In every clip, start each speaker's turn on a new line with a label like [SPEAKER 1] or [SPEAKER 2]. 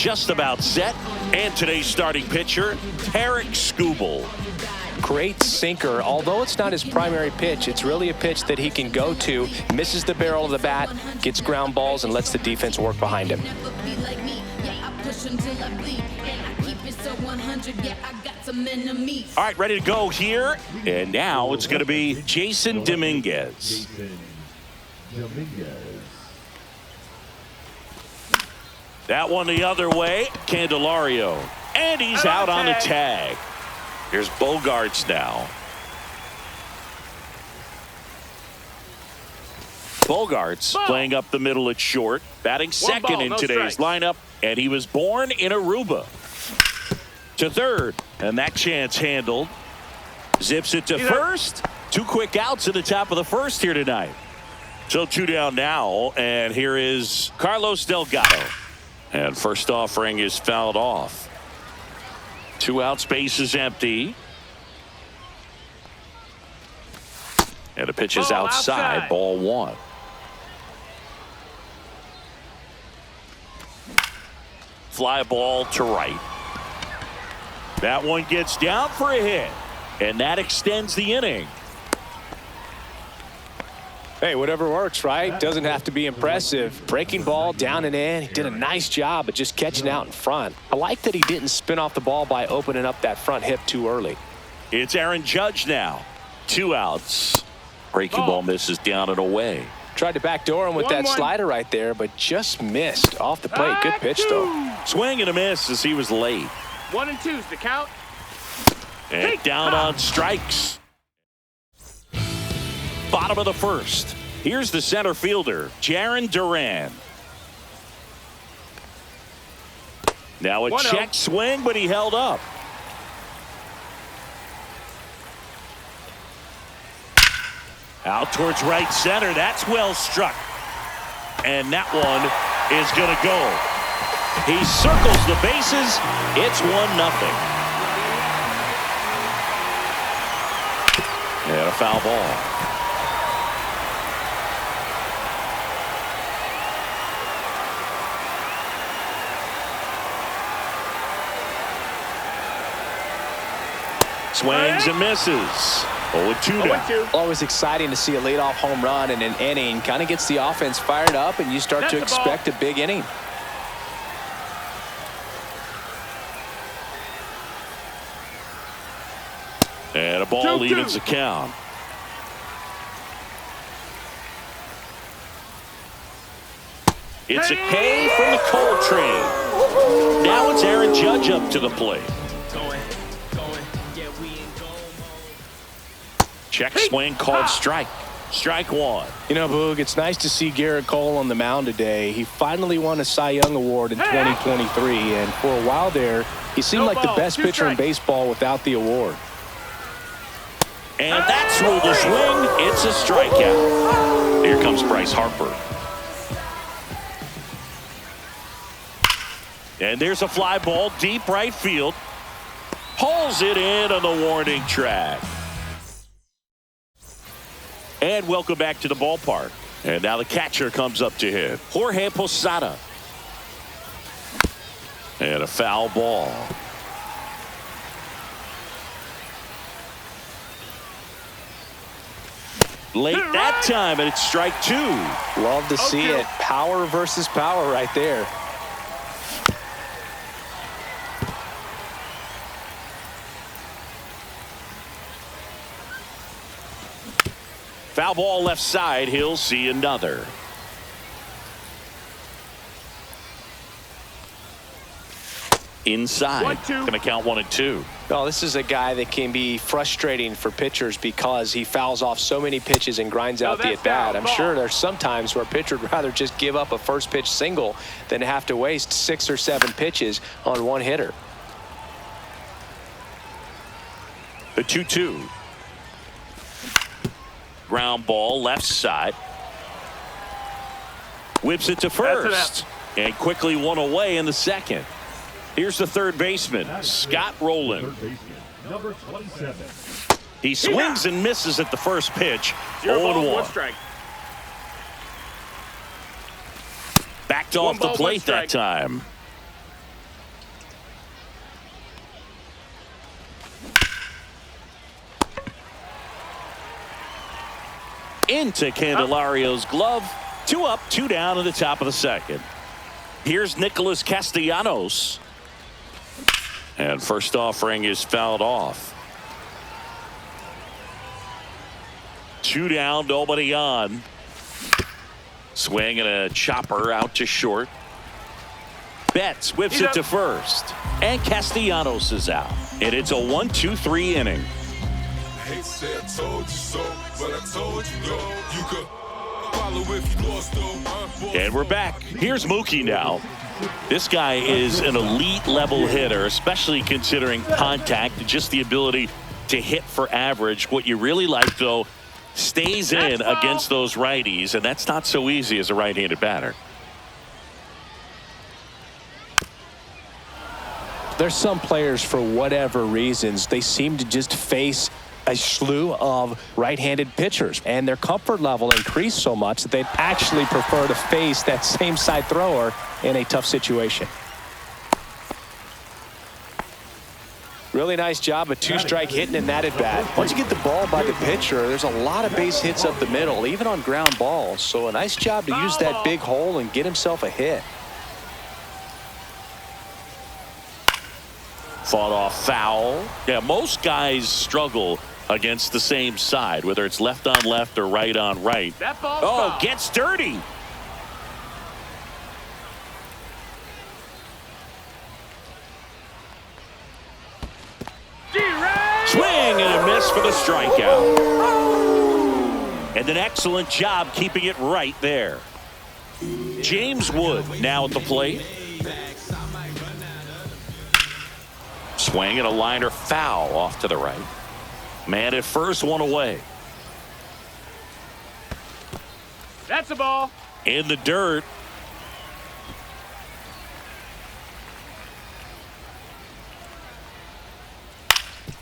[SPEAKER 1] just about set. And today's starting pitcher, Tarek Skubal.
[SPEAKER 2] Great sinker. Although it's not his primary pitch, it's really a pitch that he can go to, misses the barrel of the bat, gets ground balls, and lets the defense work behind him.
[SPEAKER 1] All right, ready to go here. And now it's going to be Jason Dominguez. That one the other way, Candelario. And he's out on the tag. Here's Bogarts now. Bogarts playing up the middle at short, batting second in today's lineup, and he was born in Aruba. To third, and that chance handled. Zips it to first. 2 quick outs at the top of the first here tonight. So 2 down now, and here is Carlos Delgado. And first offering is fouled off. 2 out, space is empty. And the pitch is outside, ball 1. Fly ball to right. That one gets down for a hit, and that extends the inning.
[SPEAKER 2] Hey, whatever works, right? Doesn't have to be impressive. Breaking ball down and in. He did a nice job of just catching out in front. I like that he didn't spin off the ball by opening up that front hip too early.
[SPEAKER 1] It's Aaron Judge now. 2 outs. Breaking ball misses down and away.
[SPEAKER 2] Tried to backdoor him with that slider right there, but just missed off the plate. Good pitch, though.
[SPEAKER 1] Swing and a miss as he was late.
[SPEAKER 3] 1 and 2's the count.
[SPEAKER 1] And down on strikes. Bottom of the first. Here's the center fielder, Jarren Duran. Now a check swing, but he held up. Out towards right center. That's well struck. And that one is going to go. He circles the bases. It's 1-0. And a foul ball. Swings and misses. 0-2 now.
[SPEAKER 2] Always exciting to see a leadoff home run in an inning. Kind of gets the offense fired up, and you start to expect a big inning.
[SPEAKER 1] And a ball evens the count. It's a K from the Coltrane. Now it's Aaron Judge up to the plate. Check swing called strike. Strike 1.
[SPEAKER 2] You know, Boog, it's nice to see Garrett Cole on the mound today. He finally won a Cy Young Award in 2023, and for a while there, he seemed like the best pitcher in baseball without the award.
[SPEAKER 1] And that's ruled a swing. It's a strikeout. Here comes Bryce Harper. And there's a fly ball deep right field. Pulls it in on the warning track. And welcome back to the ballpark. And now the catcher comes up to hit. Jorge Posada. And a foul ball. Late that time, and it's strike 2.
[SPEAKER 2] Love to see it. Power versus power right there.
[SPEAKER 1] Foul ball left side. He'll see another. Inside. Going to count 1 and 2.
[SPEAKER 2] Well, this is a guy that can be frustrating for pitchers because he fouls off so many pitches and grinds out the at-bat. I'm sure there's some times where a pitcher would rather just give up a first pitch single than have to waste 6 or 7 pitches on one hitter.
[SPEAKER 1] The 2-2. Ground ball left side. Whips it to first. And quickly one away in the second. Here's the third baseman, Scott Rowland.
[SPEAKER 4] Number 27.
[SPEAKER 1] He swings and misses at the first pitch. 0-1. Backed off the plate that time. into Candelario's glove. 2 up, 2 down in the top of the second. Here's Nicholas Castellanos. And first offering is fouled off. 2 down, nobody on. Swing and a chopper out to short. Betts whips it to first. And Castellanos is out. And it's a 1-2-3 inning. And we're back. Here's Mookie now. This guy is an elite level hitter, especially considering contact and just the ability to hit for average. What you really like, though, stays in against those righties, and that's not so easy as a right-handed batter.
[SPEAKER 2] There's some players, for whatever reasons, they seem to just face a slew of right-handed pitchers, and their comfort level increased so much that they'd actually prefer to face that same side thrower in a tough situation. Really nice job of 2-strike hitting in that at bat. Once you get the ball by the pitcher, there's a lot of base hits up the middle, even on ground balls. So a nice job to use that big hole and get himself a hit.
[SPEAKER 1] Fought off foul. Yeah, most guys struggle against the same side, whether it's left on left or right on right. Oh, gets dirty. Swing and a miss for the strikeout. And an excellent job keeping it right there. James Wood now at the plate. Swing and a liner foul off to the right. Man at first, 1 away.
[SPEAKER 3] That's a ball.
[SPEAKER 1] In the dirt.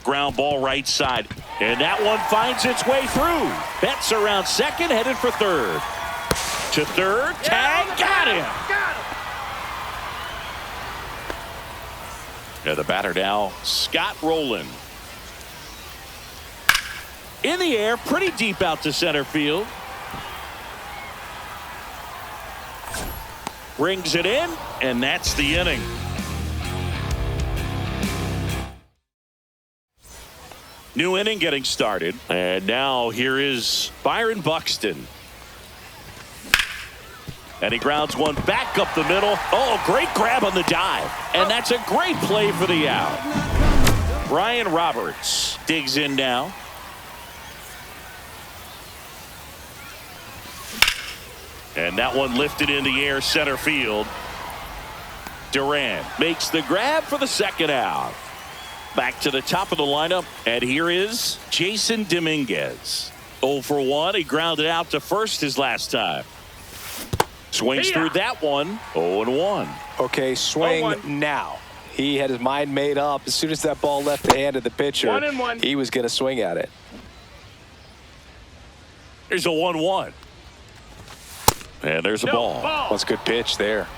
[SPEAKER 1] Ground ball right side. And that one finds its way through. Betts around second, headed for third. To third, tag, got him. Yeah, the batter now, Scott Rowland. In the air, pretty deep out to center field. Brings it in, and that's the inning. New inning getting started. And now here is Byron Buxton. And he grounds one back up the middle. Oh, great grab on the dive. And that's a great play for the out. Brian Roberts digs in now. And that one lifted in the air center field. Durant makes the grab for the second out. Back to the top of the lineup. And here is Jason Dominguez. 0 for 1. He grounded out to first his last time. Swings through that one. 0-1.
[SPEAKER 2] Okay, swing now. He had his mind made up. As soon as that ball left the hand of the pitcher,
[SPEAKER 3] 1-1.
[SPEAKER 2] he was going to swing at it.
[SPEAKER 1] There's a 1-1. And there's a ball.
[SPEAKER 2] That's a good pitch there.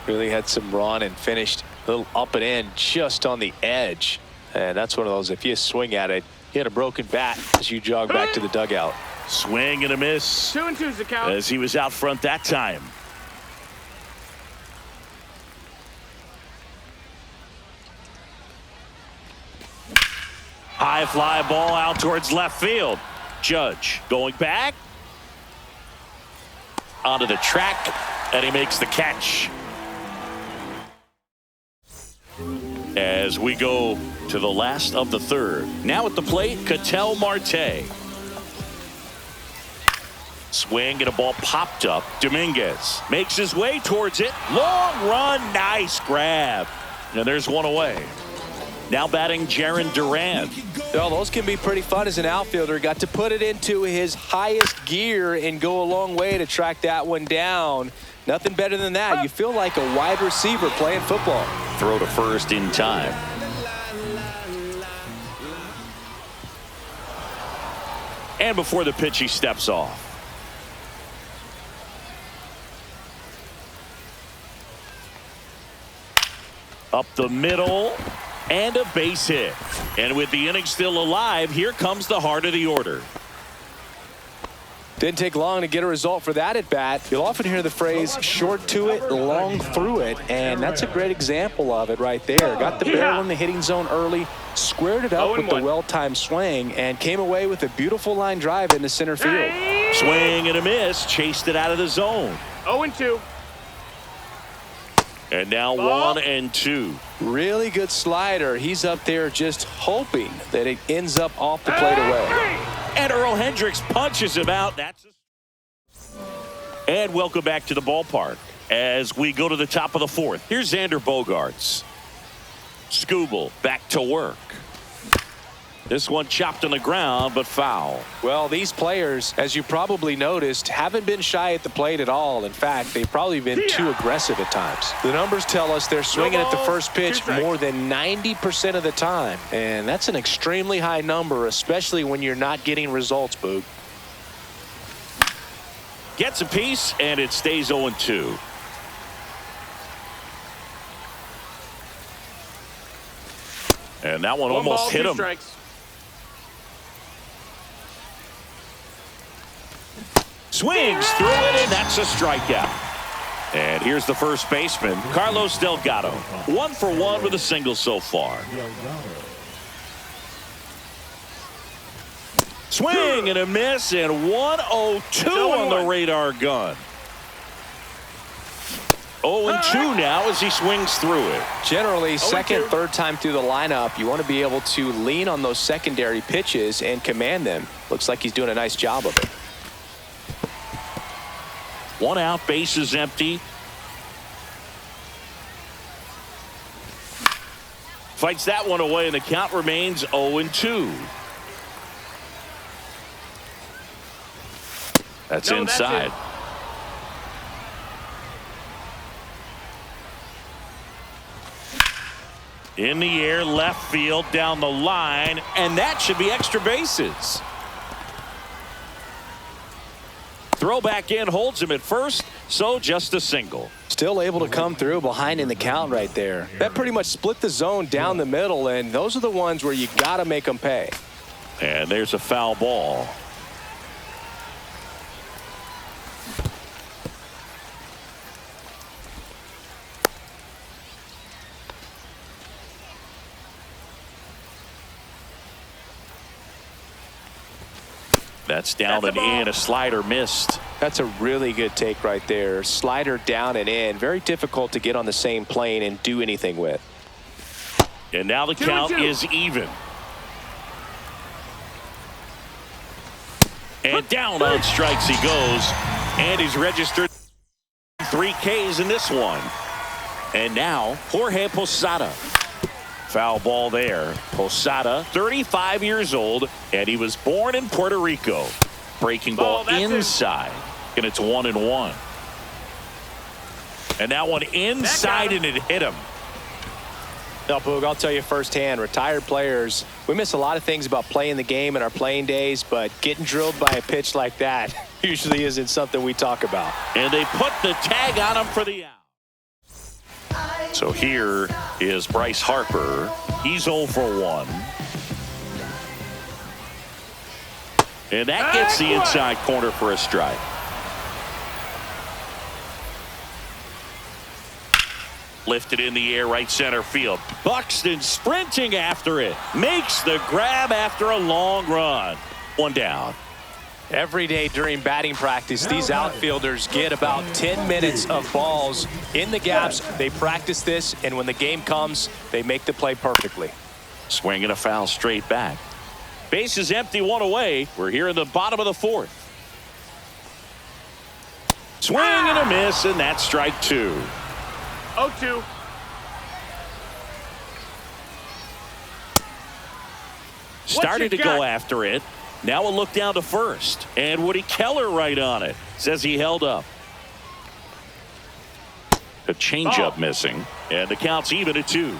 [SPEAKER 2] Really had some run and finished a little up and in just on the edge. And that's one of those, if you swing at it, you had a broken bat as you jog back to the dugout.
[SPEAKER 1] Swing and a miss.
[SPEAKER 3] 2-2's the count.
[SPEAKER 1] As he was out front that time. High fly ball out towards left field. Judge going back. Onto the track. And he makes the catch. As we go to the last of the third. Now at the plate, Ketel Marte. Swing and a ball popped up. Dominguez makes his way towards it. Long run, nice grab. And there's one away. Now batting Jarren Duran.
[SPEAKER 2] Well, those can be pretty fun as an outfielder. Got to put it into his highest gear and go a long way to track that one down. Nothing better than that. You feel like a wide receiver playing football.
[SPEAKER 1] Throw to first in time. And before the pitch, he steps off. Up the middle. And a base hit. And with the inning still alive, here comes the heart of the order.
[SPEAKER 2] Didn't take long to get a result for that at bat. You'll often hear the phrase short to it, long through it, and that's a great example of it right there. Got the barrel in the hitting zone early, squared it up with the well-timed swing, and came away with a beautiful line drive into center field.
[SPEAKER 1] Swing and a miss, chased it out of the zone.
[SPEAKER 3] 0-2.
[SPEAKER 1] And now 1-2.
[SPEAKER 2] Really good slider. He's up there just hoping that it ends up off the plate away.
[SPEAKER 1] And Earl Hendricks punches him out. And welcome back to the ballpark as we go to the top of the fourth. Here's Xander Bogaerts. Skubal back to work. This one chopped on the ground, but foul.
[SPEAKER 2] Well, these players, as you probably noticed, haven't been shy at the plate at all. In fact, they've probably been too aggressive at times. The numbers tell us they're swinging at the first pitch more than 90% of the time. And that's an extremely high number, especially when you're not getting results, Boog.
[SPEAKER 1] Gets a piece, and it stays 0-2. And that one almost hit him.
[SPEAKER 3] Strikes.
[SPEAKER 1] Swings through it, and that's a strikeout. And here's the first baseman, Carlos Delgado. 1 for 1 with a single so far. Swing and a miss, and 1-0-2 on the radar gun. 0-2 now as he swings through it.
[SPEAKER 2] Generally, second, third time through the lineup, you want to be able to lean on those secondary pitches and command them. Looks like he's doing a nice job of it.
[SPEAKER 1] 1 out, base is empty. Fights that one away, and the count remains 0-2. That's inside. In the air, left field, down the line, and that should be extra bases. Throw back in, holds him at first, so just a single.
[SPEAKER 2] Still able to come through behind in the count right there. That pretty much split the zone down the middle, and those are the ones where you got to make them pay.
[SPEAKER 1] And there's a foul ball. That's down and in. A slider missed.
[SPEAKER 2] That's a really good take right there. Slider down and in. Very difficult to get on the same plane and do anything with.
[SPEAKER 1] And now the count is even. And down on strikes he goes. And he's registered 3 Ks in this one. And now Jorge Posada. Foul ball there. Posada, 35 years old, and he was born in Puerto Rico. Breaking ball inside, and it's 1-1. And that one inside, and it hit him.
[SPEAKER 2] Now, Boog, I'll tell you firsthand, retired players, we miss a lot of things about playing the game in our playing days, but getting drilled by a pitch like that usually isn't something we talk about.
[SPEAKER 1] And they put the tag on him for the out. So here is Bryce Harper. He's 0 for 1. And that gets the inside corner for a strike. Lifted in the air, right center field. Buxton sprinting after it. Makes the grab after a long run. 1 down.
[SPEAKER 2] Every day during batting practice, these outfielders get about 10 minutes of balls in the gaps. They practice this, and when the game comes, they make the play perfectly.
[SPEAKER 1] Swing and a foul straight back. Base is empty, 1 away. We're here in the bottom of the 4th. Swing and a miss, and that's strike 2.
[SPEAKER 3] 0-2.
[SPEAKER 1] Started to go after it. Now a look down to first. And Woody Keller right on it. Says he held up. A changeup missing. And the count's even at 2.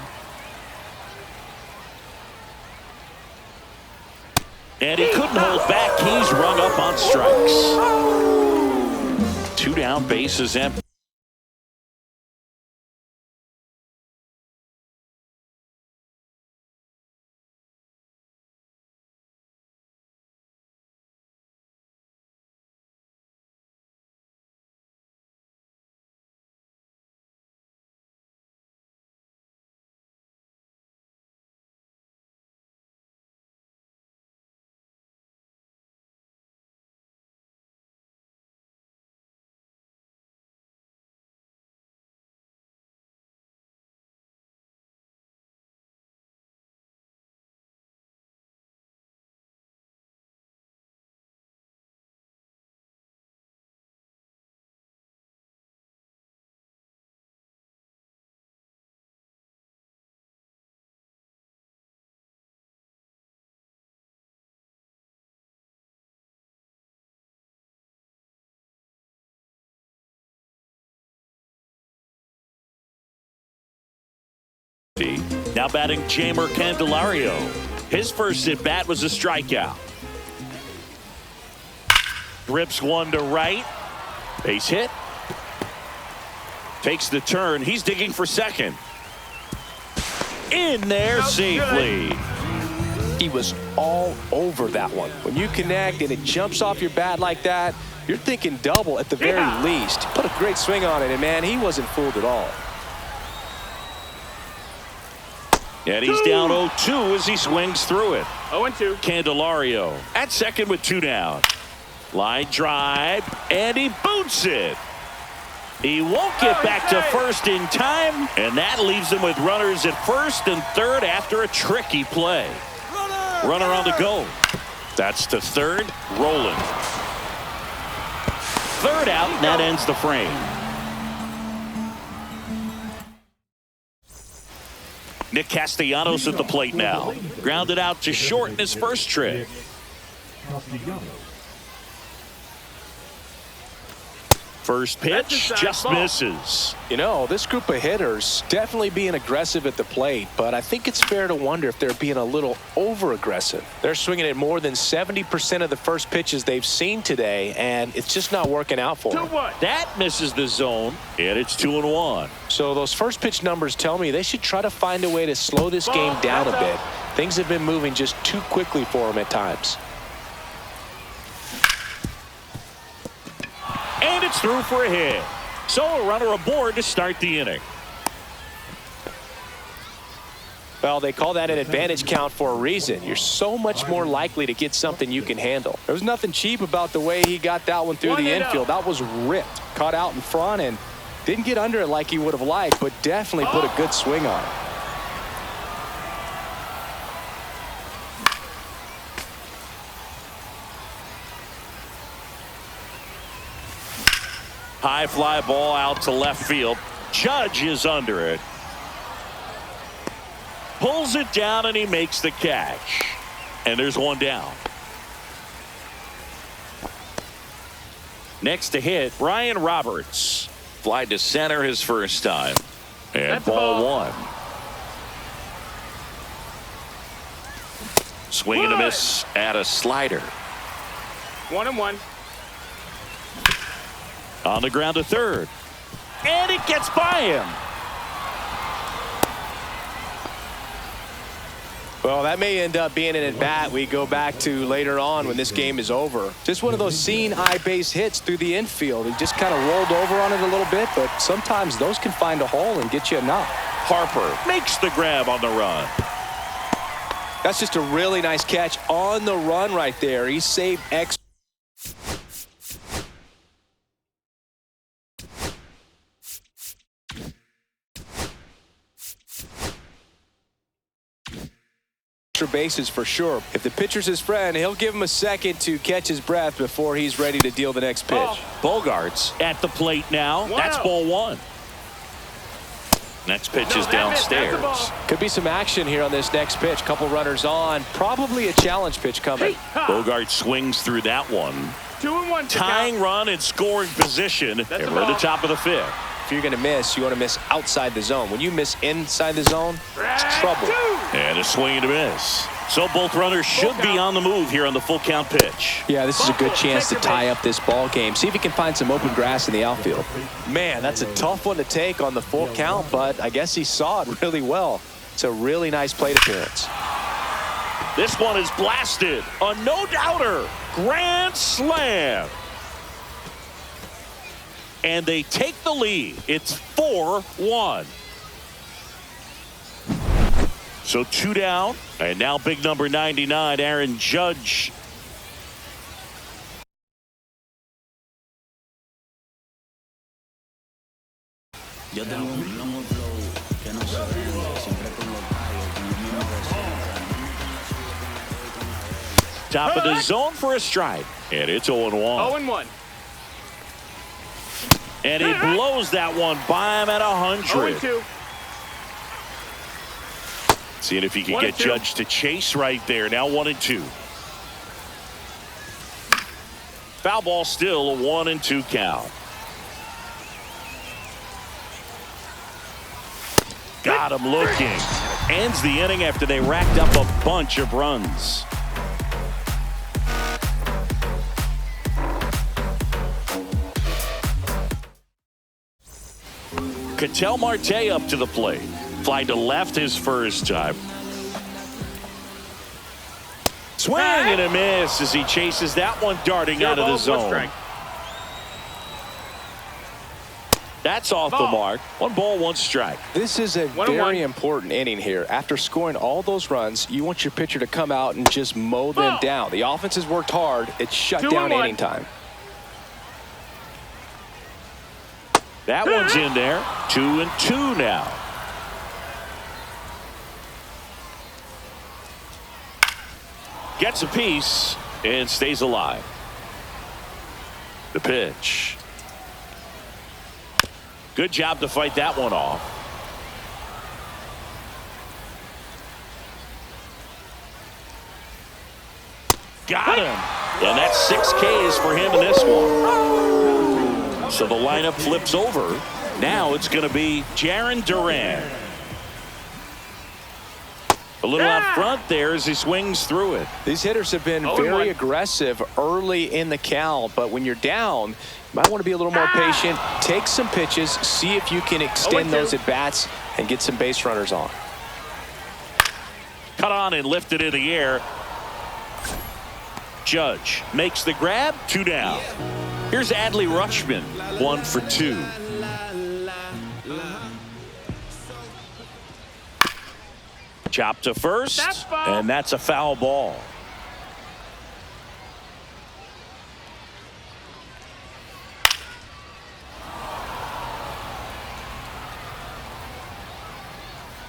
[SPEAKER 1] And he couldn't hold back. He's rung up on strikes. 2 down, bases empty. Now batting Jamer Candelario. His first at bat was a strikeout. Rips one to right. Base hit. Takes the turn. He's digging for second. In there safely.
[SPEAKER 2] He was all over that one. When you connect and it jumps off your bat like that, you're thinking double at the very least. He put a great swing on it, and man, he wasn't fooled at all.
[SPEAKER 1] And he's down 0-2 as he swings through it.
[SPEAKER 3] 0-2.
[SPEAKER 1] Candelario at second with two down. Line drive, and he boots it. He won't get back to first in time, and that leaves him with runners at first and third after a tricky play. Runner on the go. That's to third, rolling. Third out, and that ends the frame. Nick Castellanos at the plate now. Grounded out to short in his first trip. First pitch just misses.
[SPEAKER 2] You know, this group of hitters definitely being aggressive at the plate, but I think it's fair to wonder if they're being a little over-aggressive. They're swinging at more than 70% of the first pitches they've seen today, and it's just not working out for them.
[SPEAKER 1] That misses the zone, and it's 2-1.
[SPEAKER 2] So those first pitch numbers tell me they should try to find a way to slow this game down a bit. Things have been moving just too quickly for them at times.
[SPEAKER 1] And it's through for a hit. So a runner aboard to start the inning.
[SPEAKER 2] Well, they call that an advantage count for a reason. You're so much more likely to get something you can handle. There was nothing cheap about the way he got that one through the infield. That was ripped. Caught out in front and didn't get under it like he would have liked, but definitely put a good swing on it.
[SPEAKER 1] High fly ball out to left field. Judge is under it. Pulls it down and he makes the catch. And there's one down. Next to hit, Ryan Roberts. Fly to center his first time. And
[SPEAKER 3] That's
[SPEAKER 1] ball one. Swing and a miss at a slider.
[SPEAKER 3] 1-1.
[SPEAKER 1] On the ground to third. And it gets by him.
[SPEAKER 2] Well, that may end up being an at-bat we go back to later on when this game is over. Just one of those seeing-eye base hits through the infield. He just kind of rolled over on it a little bit, but sometimes those can find a hole and get you a knock.
[SPEAKER 1] Harper makes the grab on the run.
[SPEAKER 2] That's just a really nice catch on the run right there. He saved X. Bases for sure. If the pitcher's his friend, he'll give him a second to catch his breath before he's ready to deal the next pitch.
[SPEAKER 1] Bogarts at the plate now. That's ball one. Next pitch is downstairs.
[SPEAKER 2] Could be some action here on this next pitch. Couple runners on. Probably a challenge pitch coming.
[SPEAKER 1] Bogart swings through that one.
[SPEAKER 3] 2-1.
[SPEAKER 1] Tying run and scoring position. And we're at the top of the fifth.
[SPEAKER 2] If you're going to miss, you want to miss outside the zone. When you miss inside the zone, it's trouble.
[SPEAKER 1] And a swing and a miss. So both runners should be on the move here on the full count pitch.
[SPEAKER 2] Yeah, this is a good chance to tie up this ball game. See if he can find some open grass in the outfield. Man, that's a tough one to take on the full count, but I guess he saw it really well. It's a really nice plate appearance.
[SPEAKER 1] This one is blasted. A no-doubter. Grand slam. And they take the lead. It's 4-1. So two down. And now big number 99, Aaron Judge. Top of the zone for a strike. And it's 0-1.
[SPEAKER 3] 0-1.
[SPEAKER 1] And he blows that one by him at 100.
[SPEAKER 3] 0-2.
[SPEAKER 1] Seeing if he can get Judge to chase right there. Now 1-2. Foul ball still a 1-2 count. Got him looking. Ends the inning after they racked up a bunch of runs. Ketel Marte up to the plate. Fly to left his first time. Swing and a miss as he chases that one darting out of the zone. That's off the mark. 1 ball, 1 strike.
[SPEAKER 2] This is a very important inning here. After scoring all those runs, you want your pitcher to come out and just mow them down. The offense has worked hard. It's shut down inning time.
[SPEAKER 1] That one's in there. 2-2 now. Gets a piece and stays alive. The pitch. Good job to fight that one off. Got him. And that's 6 Ks for him in this one. So the lineup flips over. Now it's going to be Jarren Duran. A little out front there as he swings through it.
[SPEAKER 2] These hitters have been very aggressive early in the count, but when you're down, you might want to be a little more patient. Take some pitches, see if you can extend those at bats and get some base runners on.
[SPEAKER 1] Cut on and lifted in the air. Judge makes the grab. 2 down. Here's Adley Rutschman. 1 for 2. Chop to first, and that's a foul ball.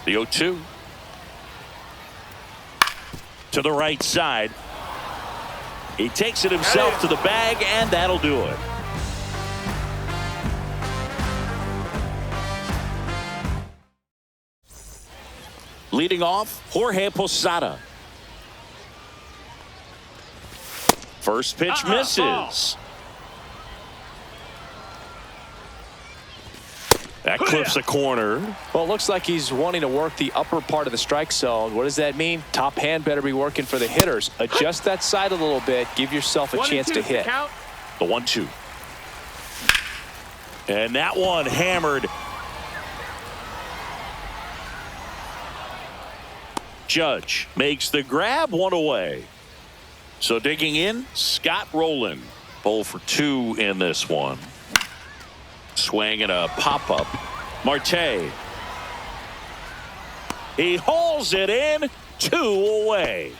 [SPEAKER 1] The 0-2. To the right side. He takes it himself to the bag, and that'll do it. Leading off, Jorge Posada. First pitch misses. That clips a corner.
[SPEAKER 2] Well, it looks like he's wanting to work the upper part of the strike zone. What does that mean? Top hand better be working for the hitters. Adjust that side a little bit. Give yourself a chance to hit.
[SPEAKER 1] The 1-2. And that one hammered. Judge makes the grab, 1 away. So digging in, Scott Rowland. 0 for 2 in this one. Swing and a pop-up. Marte. He hauls it in. 2 away.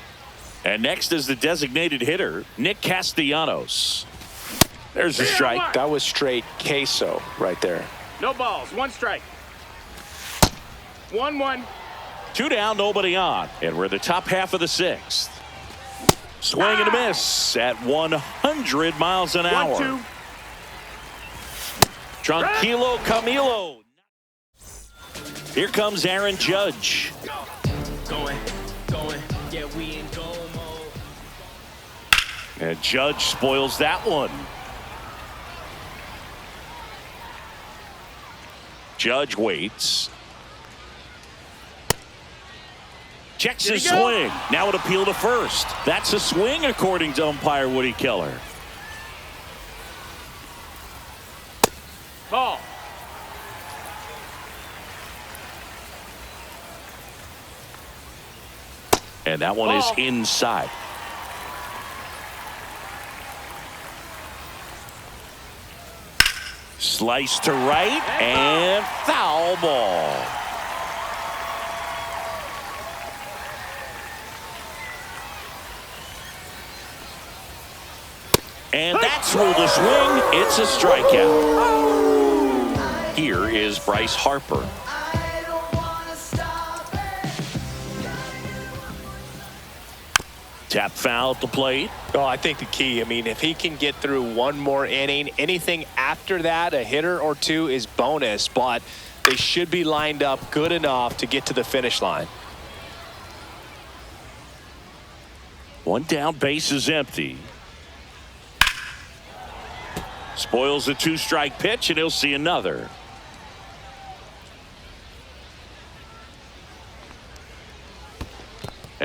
[SPEAKER 1] And next is the designated hitter, Nick Castellanos. There's a strike.
[SPEAKER 2] That was straight queso right there.
[SPEAKER 3] No balls, 1 strike. 1-1.
[SPEAKER 1] 2 down, nobody on. And we're in the top half of the 6th. Swing and a miss at 100 miles an hour.
[SPEAKER 3] 1-2.
[SPEAKER 1] Tranquilo Camilo. Here comes Aaron Judge.
[SPEAKER 5] Going, yeah, we in go mode.
[SPEAKER 1] And Judge spoils that one. Judge waits. Checks his swing. Now an appeal to first. That's a swing according to umpire Woody Keller.
[SPEAKER 3] Ball.
[SPEAKER 1] And that one is inside. Slice to right and foul ball. And that's ruled a swing. It's a strikeout. Here is Bryce Harper. Tap foul at the plate.
[SPEAKER 2] Well, I think the key, I mean, if he can get through 1 more inning, anything after that, a hitter or 2 is bonus, but they should be lined up good enough to get to the finish line.
[SPEAKER 1] 1 down, base is empty. Spoils the 2-strike pitch, and he'll see another.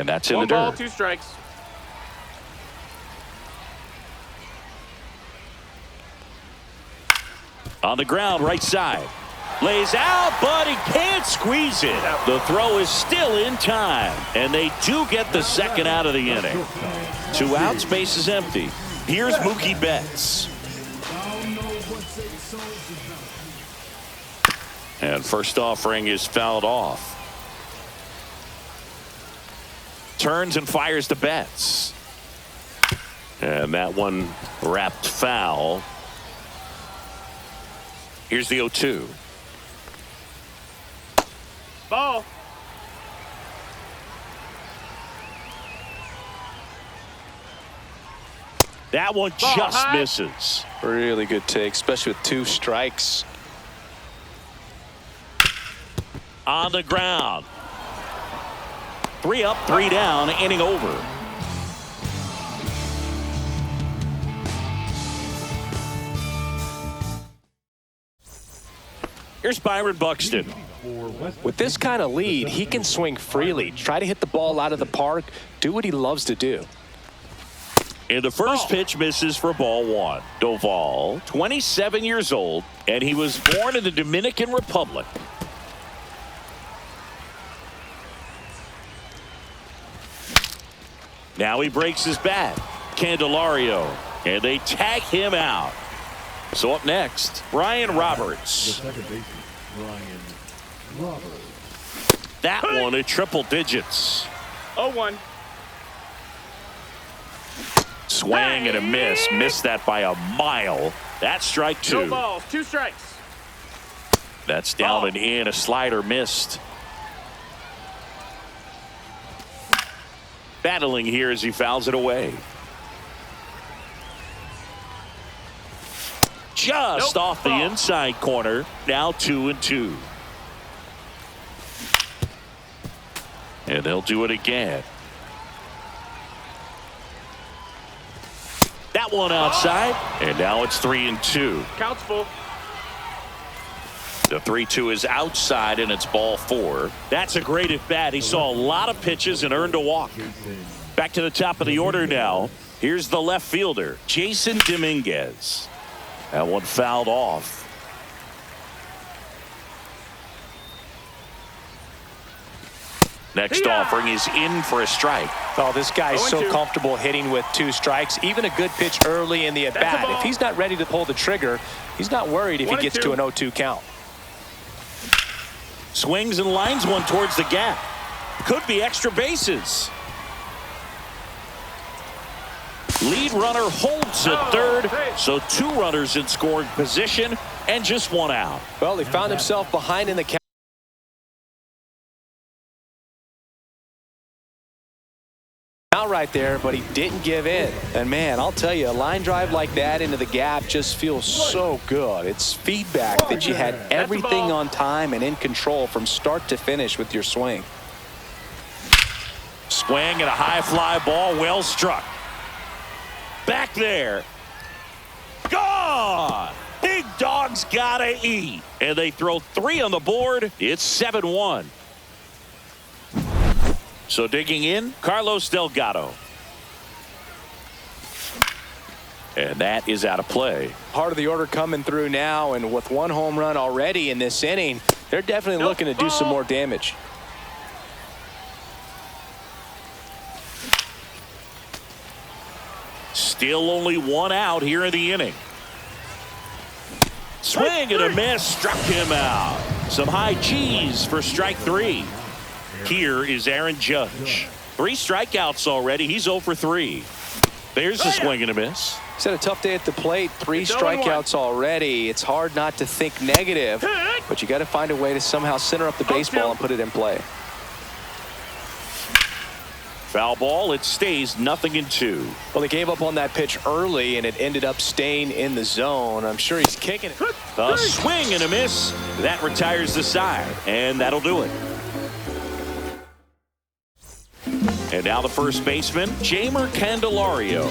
[SPEAKER 1] that's in
[SPEAKER 3] One
[SPEAKER 1] the
[SPEAKER 3] ball,
[SPEAKER 1] dirt.
[SPEAKER 3] 2 strikes.
[SPEAKER 1] On the ground, right side. Lays out, but he can't squeeze it. The throw is still in time, and they do get the second out of the inning. 2 outs, base is empty. Here's Mookie Betts. And first offering is fouled off. Turns and fires to Betts. And that one wrapped foul. Here's the 0-2.
[SPEAKER 3] Ball.
[SPEAKER 1] That one
[SPEAKER 3] Ball
[SPEAKER 1] just
[SPEAKER 3] high.
[SPEAKER 1] misses.
[SPEAKER 2] Really good take, especially with 2 strikes.
[SPEAKER 1] On the ground. 3 up, 3 down, inning over. Here's Byron Buxton.
[SPEAKER 2] With this kind of lead, he can swing freely, try to hit the ball out of the park, do what he loves to do.
[SPEAKER 1] And the first pitch misses for ball 1. Doval, 27 years old, and he was born in the Dominican Republic. Now he breaks his bat. Candelario, and they tag him out. So up next, Brian Roberts.
[SPEAKER 4] Second baseman, Brian Roberts.
[SPEAKER 1] That one at triple digits.
[SPEAKER 3] 0-1.
[SPEAKER 1] Swing and a miss. Missed that by a mile. That's strike 2.
[SPEAKER 3] No balls, 2 strikes.
[SPEAKER 1] That's down and in. A slider missed. Battling here as he fouls it away. Just off the inside corner. Now 2-2. And they'll do it again. That one outside. And now it's 3-2.
[SPEAKER 3] Count's full.
[SPEAKER 1] The 3-2 is outside, and it's ball 4. That's a great at bat. He saw a lot of pitches and earned a walk. Back to the top of the order now. Here's the left fielder, Jason Dominguez. That one fouled off. Next offering is in for a strike.
[SPEAKER 2] Oh, this guy's so
[SPEAKER 3] 0-2.
[SPEAKER 2] comfortable hitting with 2 strikes. Even a good pitch early in the at-bat. If he's not ready to pull the trigger, he's not worried if he gets to an 0-2 count.
[SPEAKER 1] Swings and lines one towards the gap. Could be extra bases. Lead runner holds at third, so 2 runners in scoring position and just 1 out.
[SPEAKER 2] Well, he found himself behind in the count. Out right there, but he didn't give in. And man, I'll tell you, a line drive like that into the gap just feels so good. It's feedback that you had everything on time and in control from start to finish with your swing.
[SPEAKER 1] Swing and a high fly ball, well struck. Back there. Gone! Big dog's gotta eat. And they throw 3 on the board. It's 7-1. So digging in, Carlos Delgado. And that is out of play.
[SPEAKER 2] Part of the order coming through now, and with 1 home run already in this inning, they're definitely looking to do some more damage.
[SPEAKER 1] Still only 1 out here in the inning. Swing and a miss, struck him out. Some high G's for strike 3. Here is Aaron Judge. 3 strikeouts already. He's 0 for 3. There's a swing and a miss.
[SPEAKER 2] He's had a tough day at the plate. 3 strikeouts already. It's hard not to think negative, but you got to find a way to somehow center up the baseball and put it in play.
[SPEAKER 1] Foul ball. It stays 0-2.
[SPEAKER 2] Well, he gave up on that pitch early, and it ended up staying in the zone. I'm sure he's kicking it.
[SPEAKER 1] A swing and a miss. That retires the side, and that'll do it. And now the first baseman, Jeimer Candelario.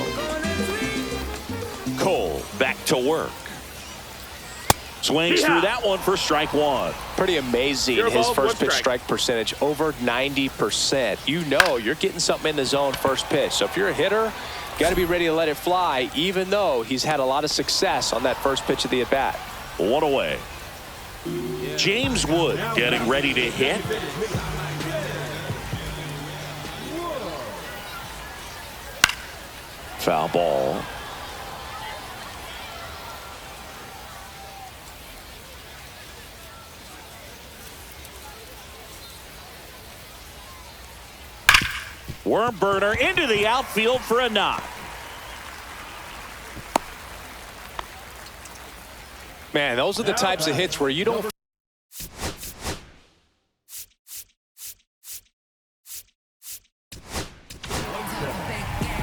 [SPEAKER 1] Cole back to work. Swings through that one for strike one.
[SPEAKER 2] Pretty amazing.
[SPEAKER 3] Zero
[SPEAKER 2] His
[SPEAKER 3] balls,
[SPEAKER 2] first
[SPEAKER 3] one
[SPEAKER 2] pitch
[SPEAKER 3] strike.
[SPEAKER 2] strike percentage over 90%. You know you're getting something in the zone first pitch. So if you're a hitter, got to be ready to let it fly, even though he's had a lot of success on that first pitch of the at-bat.
[SPEAKER 1] One away. James Wood getting ready to hit. Foul ball. Worm burner into the outfield for a knock.
[SPEAKER 2] Man, those are the types of hits where you don't.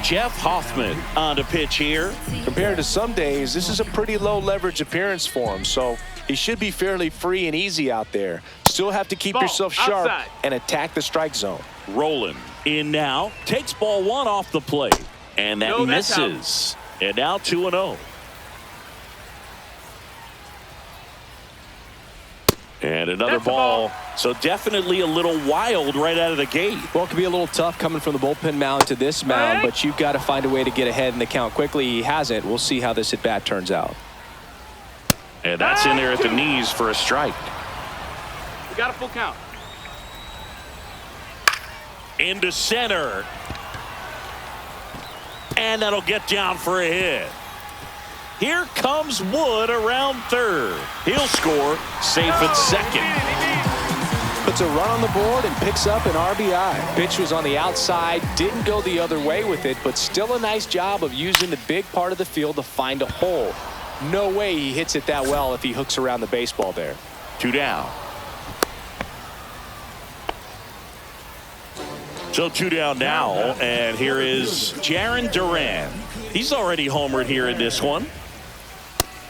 [SPEAKER 1] Jeff Hoffman on the pitch here.
[SPEAKER 2] Compared to some days, this is a pretty low leverage appearance for him, so he should be fairly free and easy out there. Still have to keep
[SPEAKER 3] Ball,
[SPEAKER 2] yourself sharp
[SPEAKER 3] outside.
[SPEAKER 2] and attack the strike zone.
[SPEAKER 1] Rolling in now. Takes ball one off the plate. And that
[SPEAKER 3] No, that's out.
[SPEAKER 1] misses. And now 2-0. And another
[SPEAKER 3] That's the
[SPEAKER 1] ball.
[SPEAKER 3] ball.
[SPEAKER 1] So definitely a little wild right out of the gate.
[SPEAKER 2] Well, it can be a little tough coming from the bullpen mound to this mound, but you've got to find a way to get ahead in the count quickly. He hasn't. We'll see how this at-bat turns out.
[SPEAKER 1] And that's in there at the knees for a strike.
[SPEAKER 3] We got a full count.
[SPEAKER 1] Into center. And that'll get down for a hit. Here comes Wood around third. He'll score. Safe at second.
[SPEAKER 2] Puts a run on the board and picks up an RBI. Pitch was on the outside, didn't go the other way with it, but still a nice job of using the big part of the field to find a hole. No way he hits it that well if he hooks around the baseball there.
[SPEAKER 1] 2 down. So 2 down now, and here is Jarren Duran. He's already homered here in this one.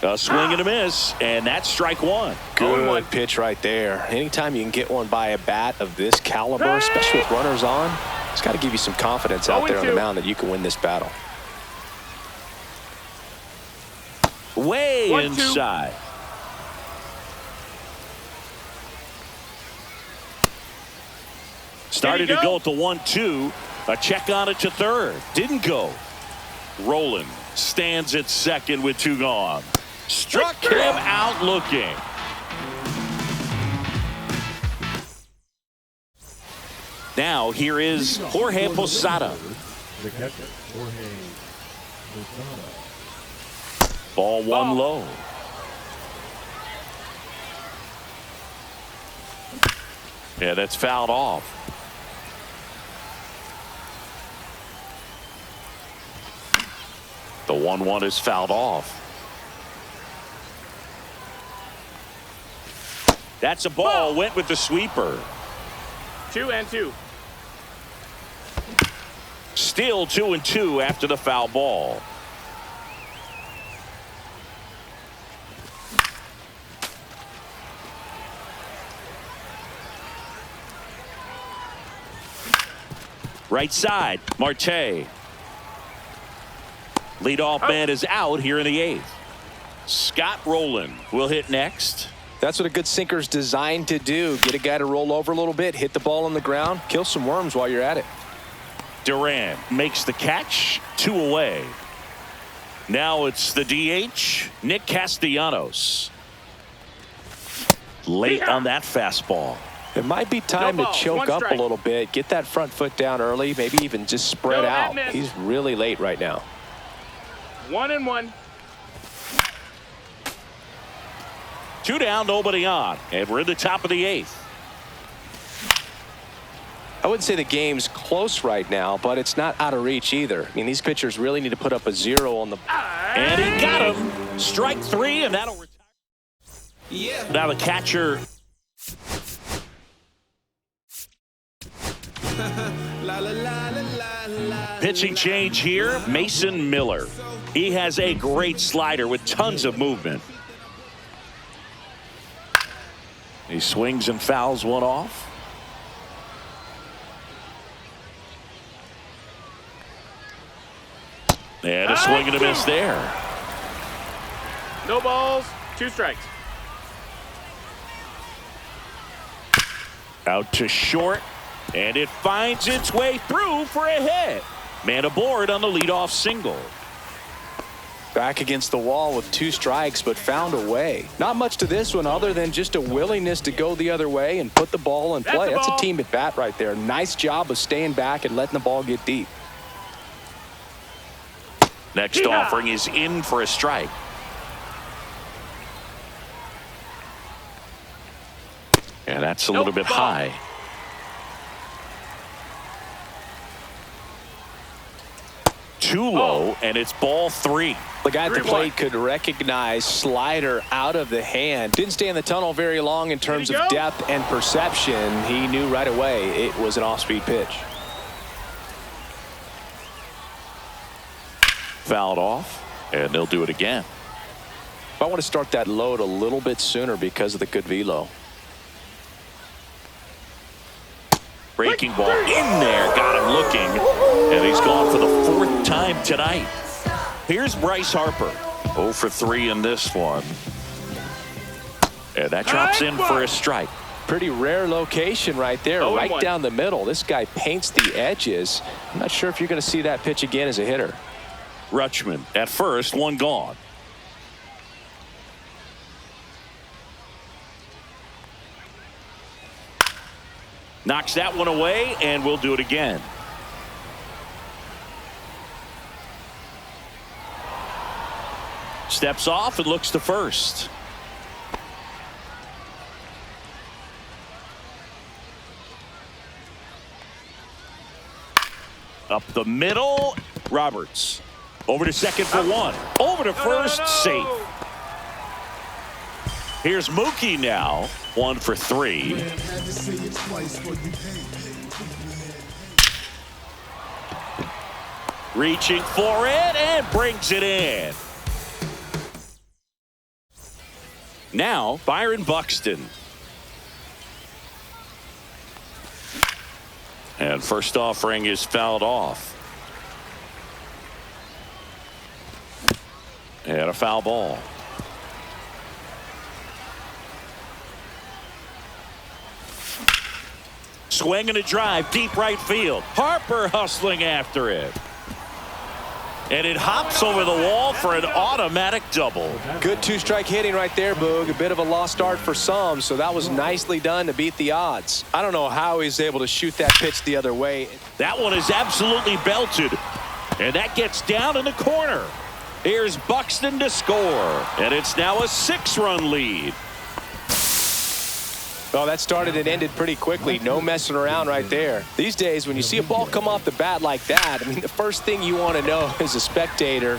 [SPEAKER 1] A swing and a miss, and that's strike one.
[SPEAKER 2] Good pitch right there. Anytime you can get one by a bat of this caliber, especially with runners on, it's got to give you some confidence out there on the mound that you can win this battle.
[SPEAKER 1] Way
[SPEAKER 3] 1-2.
[SPEAKER 1] inside. Started to go at the 1-2. A check on it to third. Didn't go. Roland stands at second with 2 gone. Struck him out looking. Now here is Jorge Posada.
[SPEAKER 4] The catcher, Jorge Posada.
[SPEAKER 1] Ball one low. Yeah, that's fouled off. The 1-1 is fouled off. That's a ball. Went with the sweeper.
[SPEAKER 3] 2-2.
[SPEAKER 1] Still 2-2 after the foul ball. Right side, Marte. Leadoff man is out here in the 8th. Scott Rowland will hit next.
[SPEAKER 2] That's what a good sinker's designed to do. Get a guy to roll over a little bit, hit the ball on the ground, kill some worms while you're at it.
[SPEAKER 1] Duran makes the catch. 2 away. Now it's the DH, Nick Castellanos. Late on that fastball.
[SPEAKER 2] It might be time
[SPEAKER 3] No
[SPEAKER 2] to
[SPEAKER 3] balls,
[SPEAKER 2] choke
[SPEAKER 3] one
[SPEAKER 2] up a
[SPEAKER 3] strike.
[SPEAKER 2] little bit, get that front foot down early, maybe even just spread
[SPEAKER 3] No, that
[SPEAKER 2] out.
[SPEAKER 3] missed.
[SPEAKER 2] He's really late right now.
[SPEAKER 3] 1-1.
[SPEAKER 1] 2 down, nobody on. And we're in the top of the 8th.
[SPEAKER 2] I wouldn't say the game's close right now, but it's not out of reach either. I mean, these pitchers really need to put up a 0 on the.
[SPEAKER 1] And he got him. Strike 3, and that'll retire.
[SPEAKER 5] Yeah.
[SPEAKER 1] Now the catcher.
[SPEAKER 5] La la la la la la.
[SPEAKER 1] Pitching change here, Mason Miller. He has a great slider with tons of movement. He swings and fouls one off. And a swing and a miss there.
[SPEAKER 3] No balls, 2 strikes.
[SPEAKER 1] Out to short, and it finds its way through for a hit. Man aboard on the leadoff single.
[SPEAKER 2] Back against the wall with 2 strikes, but found a way. Not much to this one other than just a willingness to go the other way and put the ball in play. That's a team at bat right there. Nice job of staying back and letting the ball get deep.
[SPEAKER 1] Next offering is in for a strike. And that's a little bit high. Too low, and it's ball 3.
[SPEAKER 2] The guy at the plate could recognize slider out of the hand. Didn't stay in the tunnel very long in terms of depth and perception. He knew right away it was an off-speed pitch.
[SPEAKER 1] Fouled off, and they'll do it again.
[SPEAKER 2] I want to start that load a little bit sooner because of the good velo.
[SPEAKER 1] Breaking ball in there, got him looking, and he's gone for the 4th time tonight. Here's Bryce Harper, 0 for 3 in this one, and that drops in for a strike.
[SPEAKER 2] Pretty rare location right there, right down the middle. This guy paints the edges. I'm not sure if you're going to see that pitch again as a hitter.
[SPEAKER 1] Rutschman at first, 1 gone. Knocks that one away, and we'll do it again. Steps off and looks to first. Up the middle, Roberts. Over to second for 1. Over to first, safe. Here's Mookie now, 1 for 3. Reaching for it and brings it in. Now, Byron Buxton. And first offering is fouled off. And a foul ball. Swing and a drive, deep right field. Harper hustling after it. And it hops over the wall for an automatic double.
[SPEAKER 2] Good 2-strike hitting right there, Boog. A bit of a lost start for some, so that was nicely done to beat the odds. I don't know how he's able to shoot that pitch the other way.
[SPEAKER 1] That one is absolutely belted. And that gets down in the corner. Here's Buxton to score. And it's now a 6-run lead.
[SPEAKER 2] Well, that started and ended pretty quickly. No messing around right there. These days, when you see a ball come off the bat like that, I mean, the first thing you want to know as a spectator,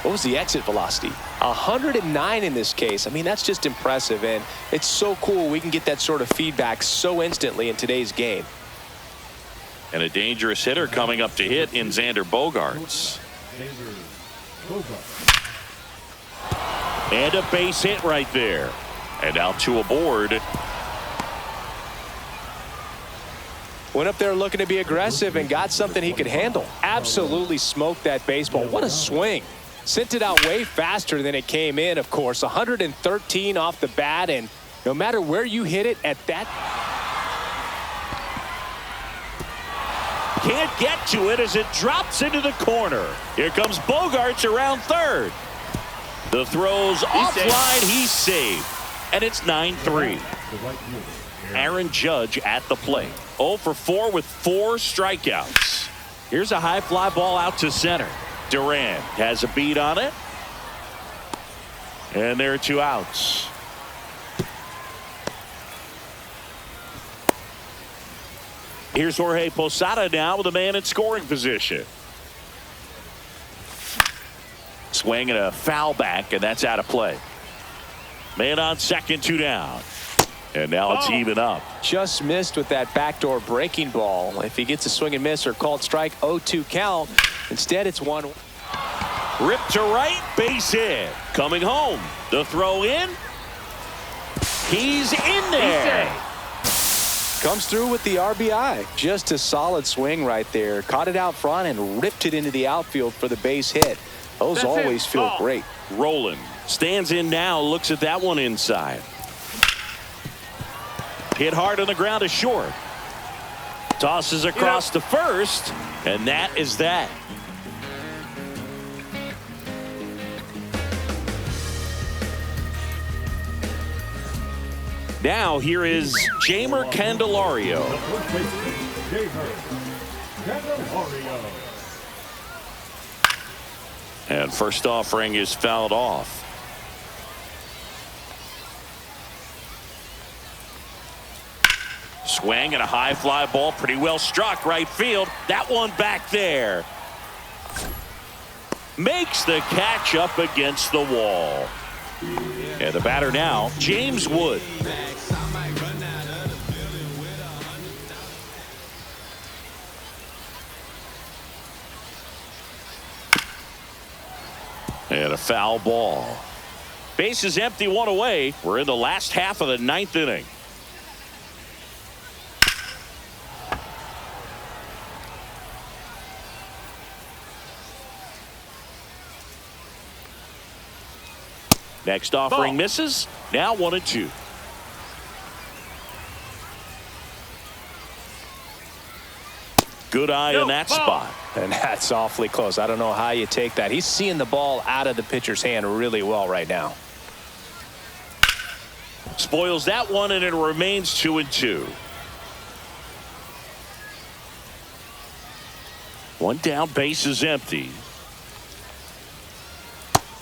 [SPEAKER 2] what was the exit velocity? 109 in this case. I mean, that's just impressive, and it's so cool we can get that sort of feedback so instantly in today's game.
[SPEAKER 1] And a dangerous hitter coming up to hit in Xander Bogaerts. And a base hit right there. And now 2 aboard.
[SPEAKER 2] Went up there looking to be aggressive and got something he could handle. Absolutely smoked that baseball. What a swing. Sent it out way faster than it came in, of course. 113 off the bat, and no matter where you hit it at that.
[SPEAKER 1] Can't get to it as it drops into the corner. Here comes Bogaerts around third. The throw's offline. He's saved. And it's 9-3. Aaron Judge at the plate. 0 for 4 with 4 strikeouts. Here's a high fly ball out to center. Duran has a beat on it. And there are 2 outs. Here's Jorge Posada now with a man in scoring position. Swing and a foul back, and that's out of play. Man on second, 2 down. And now it's even up.
[SPEAKER 2] Just missed with that backdoor breaking ball. If he gets a swing and miss or called strike, 0-2 count. Instead, it's 1.
[SPEAKER 1] Ripped to right, base hit. Coming home. The throw in. He's in there.
[SPEAKER 2] Comes through with the RBI. Just a solid swing right there. Caught it out front and ripped it into the outfield for the base hit. Those always feel great.
[SPEAKER 1] Roland stands in now, looks at that one inside. Hit hard on the ground to short. Tosses across to first, and that is that. Now here is Jamer Candelario.
[SPEAKER 4] The first baseman, Jamer Candelario.
[SPEAKER 1] And first offering is fouled off. Swing and a high fly ball, pretty well struck right field. That one back there. Makes the catch up against the wall. And the batter now, James Wood. And a foul ball. Base is empty, one away. We're in the last half of the ninth inning. Next offering misses. Now 1-2. Good eye in that spot.
[SPEAKER 2] And that's awfully close. I don't know how you take that. He's seeing the ball out of the pitcher's hand really well right now.
[SPEAKER 1] Spoils that one, and it remains 2-2. One down, base is empty.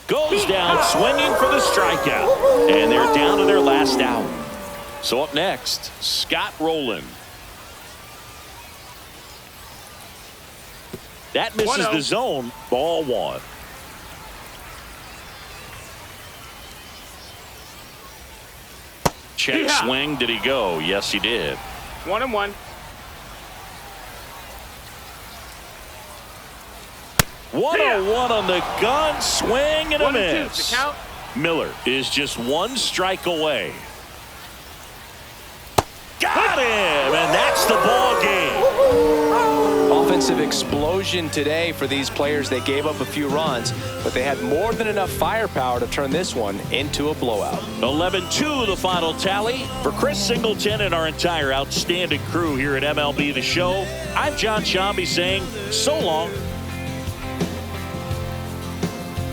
[SPEAKER 1] Goes down swinging for the strikeout. And they're down to their last out. So up next, Scott Rowland. That misses the zone. Ball one. Check swing. Did he go? Yes, he did.
[SPEAKER 3] 1-1.
[SPEAKER 1] 1-1 on the gun. Swing and a miss.
[SPEAKER 3] The count.
[SPEAKER 1] Miller is just one strike away. Got him, and that's the ball game.
[SPEAKER 2] Offensive explosion today for these players. They gave up a few runs, but they had more than enough firepower to turn this one into a blowout.
[SPEAKER 1] 11-2 the final tally. For Chris Singleton and our entire outstanding crew here at MLB The Show, I'm John Shambi saying so long.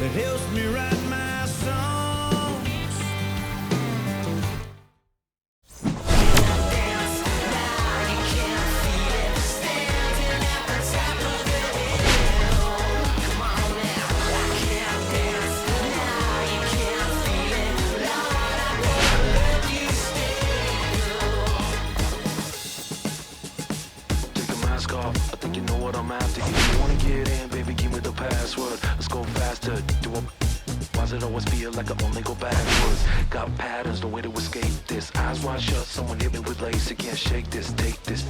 [SPEAKER 5] It helps me write my songs.
[SPEAKER 6] Take the mask off. I think you know what I'm after. If you wanna get in, baby, give me the password. Let's go faster. Why does it always feel like I only go backwards? Got patterns, no way to escape this. Eyes wide shut, someone hit me with lace. I can't shake this, take this.